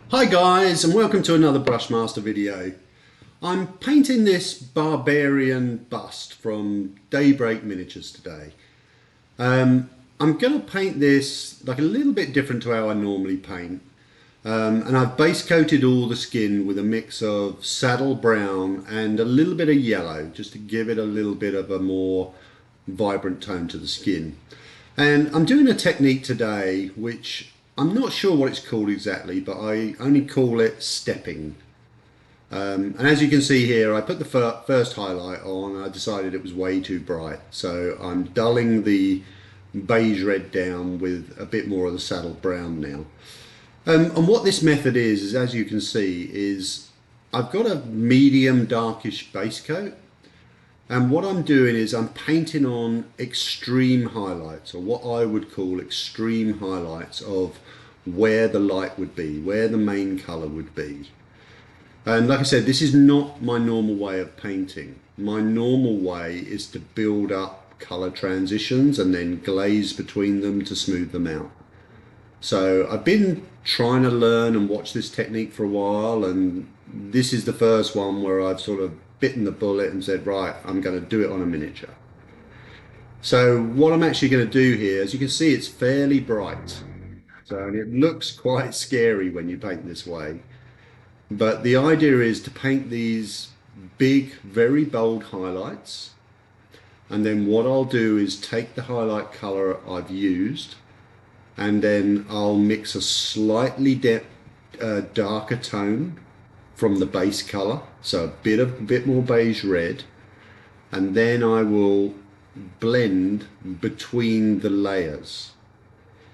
Hi guys, and welcome to another Brushmaster video. I'm painting this barbarian bust from Daybreak miniatures today. I'm going to paint this like a little bit different to how I normally paint. And I've base coated all the skin with a mix of saddle brown and a little bit of yellow, just to give it a little bit of a more vibrant tone to the skin. And I'm doing a technique today which I'm not sure what it's called exactly, but I only call it stepping. And as you can see here, I put the first highlight on and I decided it was way too bright. So I'm dulling the beige red down with a bit more of the saddle brown now. And what this method is as you can see, is I've got a medium darkish base coat. And what I'm doing is I'm painting on extreme highlights, or what I would call extreme highlights of where the light would be, where the main colour would be. And like I said, this is not my normal way of painting. My normal way is to build up colour transitions and then glaze between them to smooth them out. So I've been trying to learn and watch this technique for a while, and this is the first one where I've sort of bitten the bullet and said, right, I'm going to do it on a miniature. So what I'm actually going to do here, as you can see, it's fairly bright. So it looks quite scary when you paint this way. But the idea is to paint these big, very bold highlights. And then what I'll do is take the highlight color I've used, and then I'll mix a slightly darker tone from the base color, so a bit more beige red, and then I will blend between the layers.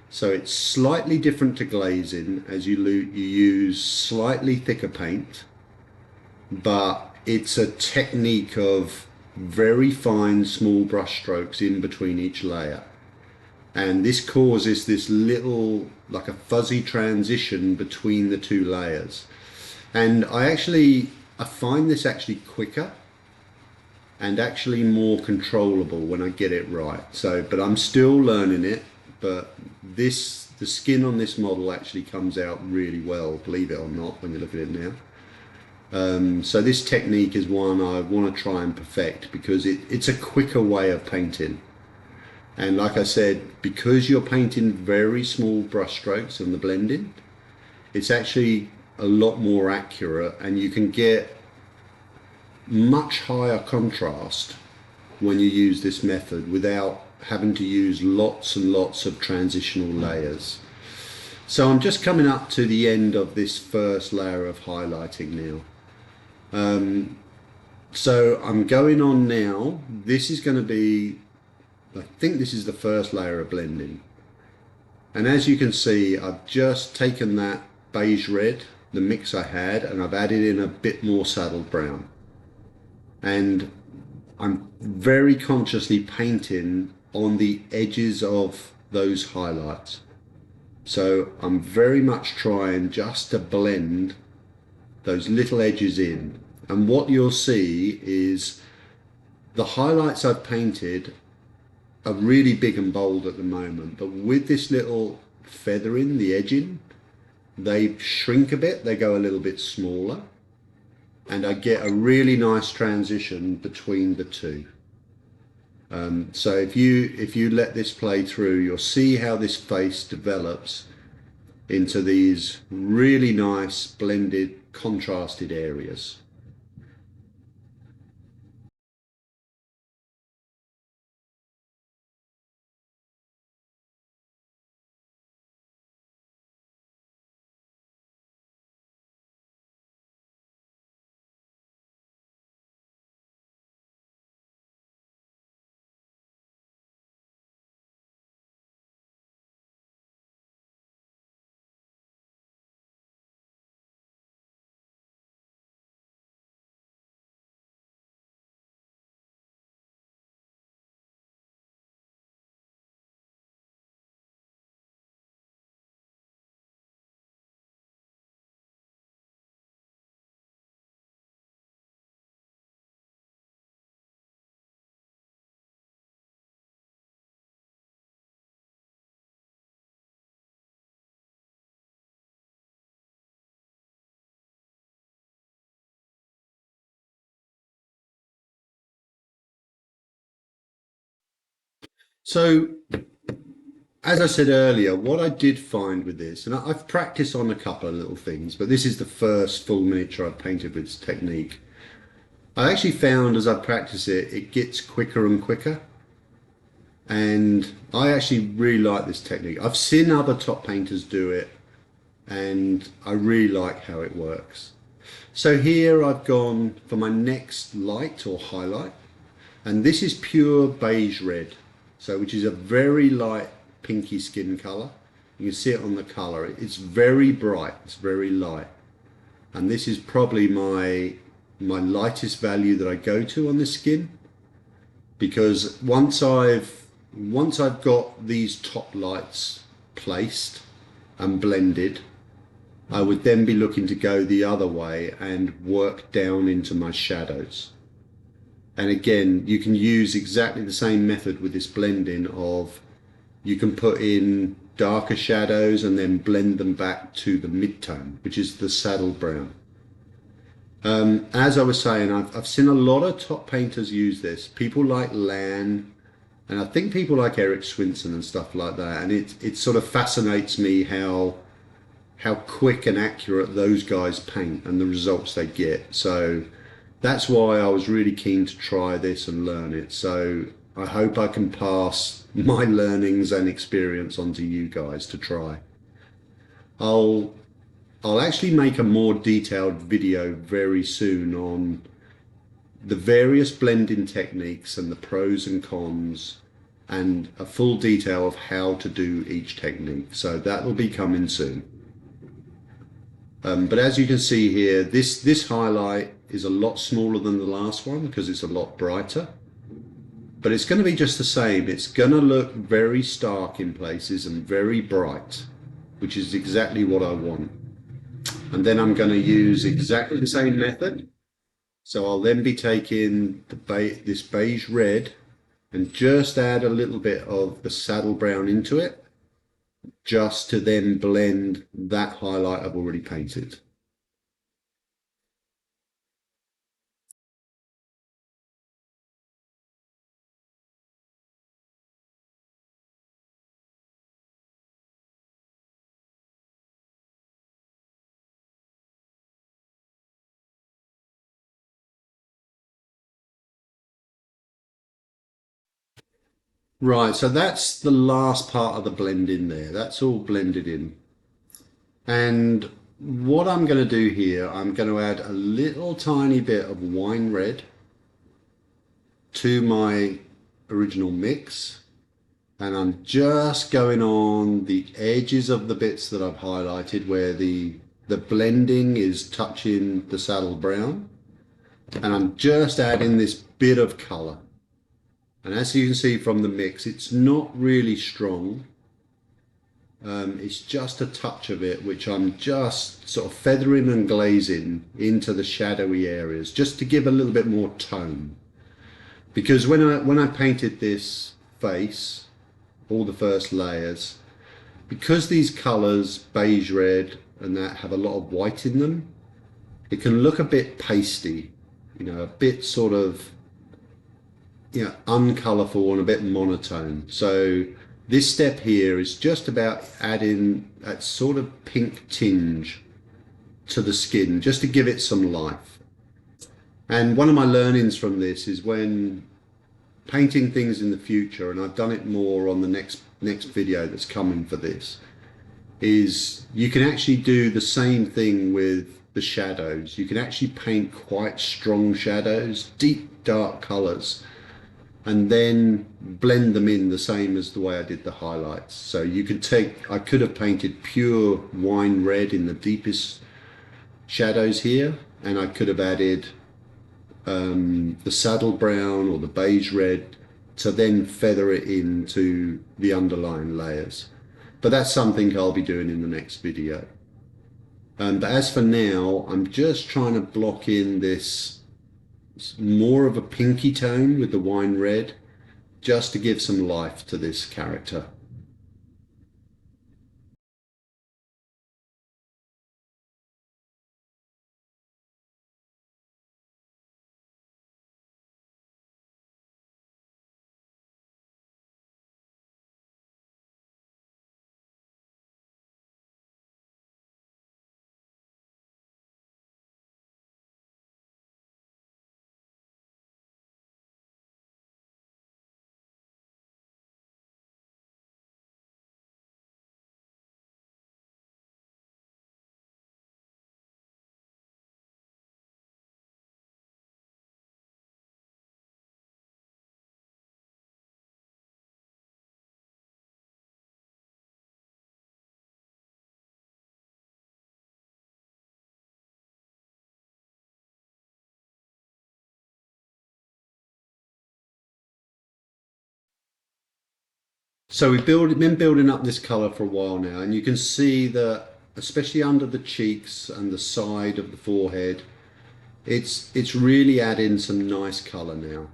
So it's slightly different to glazing, as you use slightly thicker paint, but it's a technique of very fine small brush strokes in between each layer. And this causes this little, like a fuzzy transition between the two layers. And I find this actually quicker and actually more controllable when I get it right. So, but I'm still learning it, but the skin on this model actually comes out really well, believe it or not, when you look at it now. So this technique is one I want to try and perfect, because it's a quicker way of painting. And like I said, because you're painting very small brush strokes in the blending, it's actually a lot more accurate, and you can get much higher contrast when you use this method without having to use lots and lots of transitional layers. So I'm just coming up to the end of this first layer of highlighting now. So I'm going on now. This is going to be, I think this is the first layer of blending. And as you can see, I've just taken that beige red, the mix I had, and I've added in a bit more saddle brown. And I'm very consciously painting on the edges of those highlights. So I'm very much trying just to blend those little edges in. And what you'll see is the highlights I've painted are really big and bold at the moment, but with this little feathering, the edging, they shrink a bit, they go a little bit smaller, and I get a really nice transition between the two. So if you let this play through, you'll see how this face develops into these really nice blended, contrasted areas. So, as I said earlier, what I did find with this, and I've practiced on a couple of little things, but this is the first full miniature I've painted with this technique. I actually found as I practice it, it gets quicker and quicker. And I actually really like this technique. I've seen other top painters do it, and I really like how it works. So here I've gone for my next light or highlight, and this is pure beige red, so which is a very light pinky skin color. You can see it on the color. It's very bright, it's very light, and this is probably my lightest value that I go to on this skin, because once I've got these top lights placed and blended, I would then be looking to go the other way and work down into my shadows. And again, you can use exactly the same method with this blending of, you can put in darker shadows and then blend them back to the mid-tone, which is the saddle brown. As I was saying, I've seen a lot of top painters use this. People like Lan, and I think people like Eric Swinson and stuff like that. And it sort of fascinates me how quick and accurate those guys paint and the results they get. So that's why I was really keen to try this and learn it. So I hope I can pass my learnings and experience on to you guys to try. I'll actually make a more detailed video very soon on the various blending techniques and the pros and cons, and a full detail of how to do each technique. So that will be coming soon. But as you can see here, this highlight is a lot smaller than the last one because it's a lot brighter. But it's going to be just the same. It's going to look very stark in places and very bright, which is exactly what I want. And then I'm going to use exactly the same method. So I'll then be taking this beige red and just add a little bit of the saddle brown into it, just to then blend that highlight I've already painted. Right, so that's the last part of the blend in there. That's all blended in. And what I'm going to do here, I'm going to add a little tiny bit of wine red to my original mix. And I'm just going on the edges of the bits that I've highlighted where the blending is touching the saddle brown. And I'm just adding this bit of color. And as you can see from the mix, it's not really strong. It's just a touch of it, which I'm just sort of feathering and glazing into the shadowy areas, just to give a little bit more tone. Because when I painted this face, all the first layers, because these colors, beige red and that, have a lot of white in them, it can look a bit pasty, you know, a bit sort of, you know, uncolourful and a bit monotone. So this step here is just about adding that sort of pink tinge to the skin, just to give it some life. And one of my learnings from this is, when painting things in the future, and I've done it more on the next video that's coming for this, is you can actually do the same thing with the shadows. You can actually paint quite strong shadows, deep dark colours, and then blend them in the same as the way I did the highlights. So you could I could have painted pure wine red in the deepest shadows here, and I could have added the saddle brown or the beige red to then feather it into the underlying layers. But that's something I'll be doing in the next video. But as for now, I'm just trying to block in this more of a pinky tone with the wine red, just to give some life to this character. So we've been building up this colour for a while now, and you can see that, especially under the cheeks and the side of the forehead, it's really adding some nice colour now.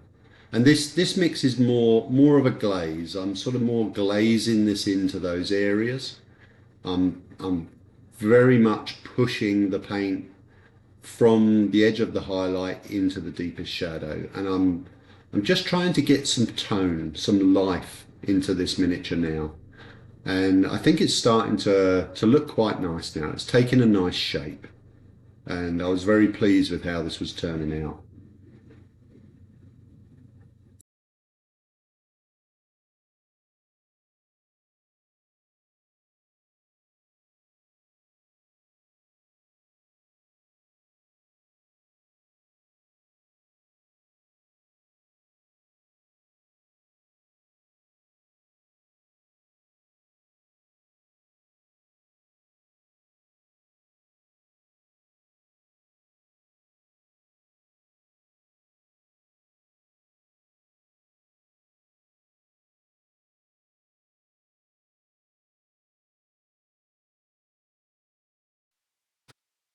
And this mix is more of a glaze. I'm sort of more glazing this into those areas. I'm very much pushing the paint from the edge of the highlight into the deepest shadow, and I'm just trying to get some tone, some life into this miniature now. And I think it's starting to look quite nice now. It's taking a nice shape, and I was very pleased with how this was turning out.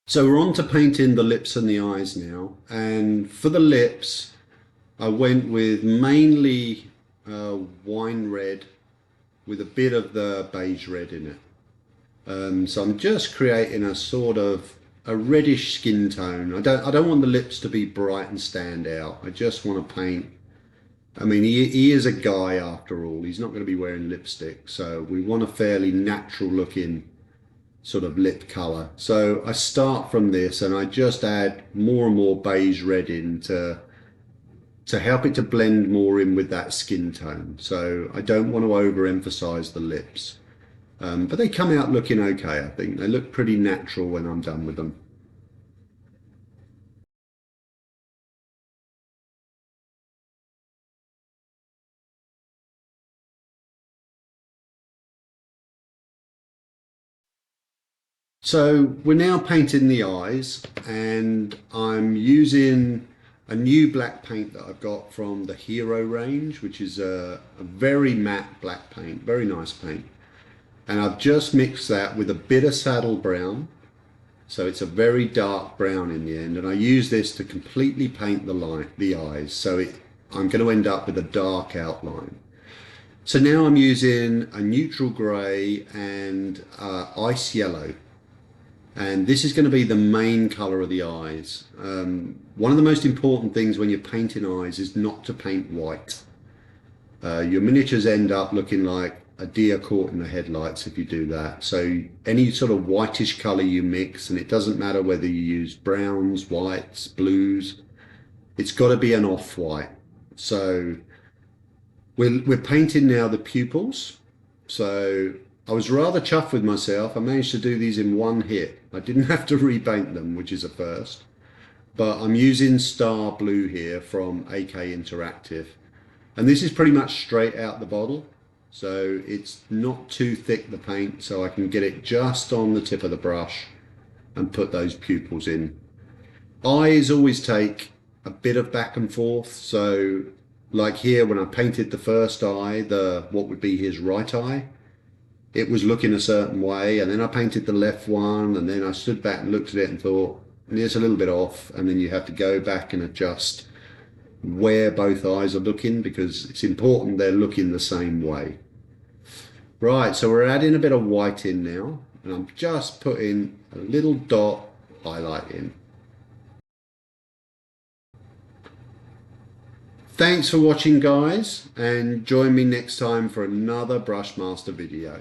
So we're on to painting the lips and the eyes now, and for the lips I went with mainly wine red with a bit of the beige red in it. So I'm just creating a sort of a reddish skin tone. I don't want the lips to be bright and stand out. I just want to paint. I mean, he is a guy after all. He's not going to be wearing lipstick, so we want a fairly natural looking sort of lip color. So I start from this and I just add more and more beige red in to help it to blend more in with that skin tone. So I don't want to overemphasize the lips. But they come out looking okay, I think. They look pretty natural when I'm done with them. So we're now painting the eyes, and I'm using a new black paint that I've got from the Hero range, which is a very matte black paint, very nice paint. And I've just mixed that with a bit of saddle brown, so it's a very dark brown in the end, and I use this to completely paint the eyes, so I'm going to end up with a dark outline. So now I'm using a neutral grey and ice yellow, and this is going to be the main colour of the eyes. One of the most important things when you're painting eyes is not to paint white. Your miniatures end up looking like a deer caught in the headlights if you do that. So any sort of whitish colour you mix, and it doesn't matter whether you use browns, whites, blues, it's got to be an off-white. So we're painting now the pupils. So I was rather chuffed with myself. I managed to do these in one hit. I didn't have to repaint them, which is a first. But I'm using Star Blue here from AK Interactive. And this is pretty much straight out the bottle. So it's not too thick, the paint, so I can get it just on the tip of the brush and put those pupils in. Eyes always take a bit of back and forth. So like here, when I painted the first eye, what would be his right eye, it was looking a certain way, and then I painted the left one, and then I stood back and looked at it and thought, it's a little bit off, and then you have to go back and adjust where both eyes are looking, because it's important they're looking the same way. Right, so we're adding a bit of white in now, and I'm just putting a little dot highlight in. Thanks for watching, guys, and join me next time for another Brushmaster video.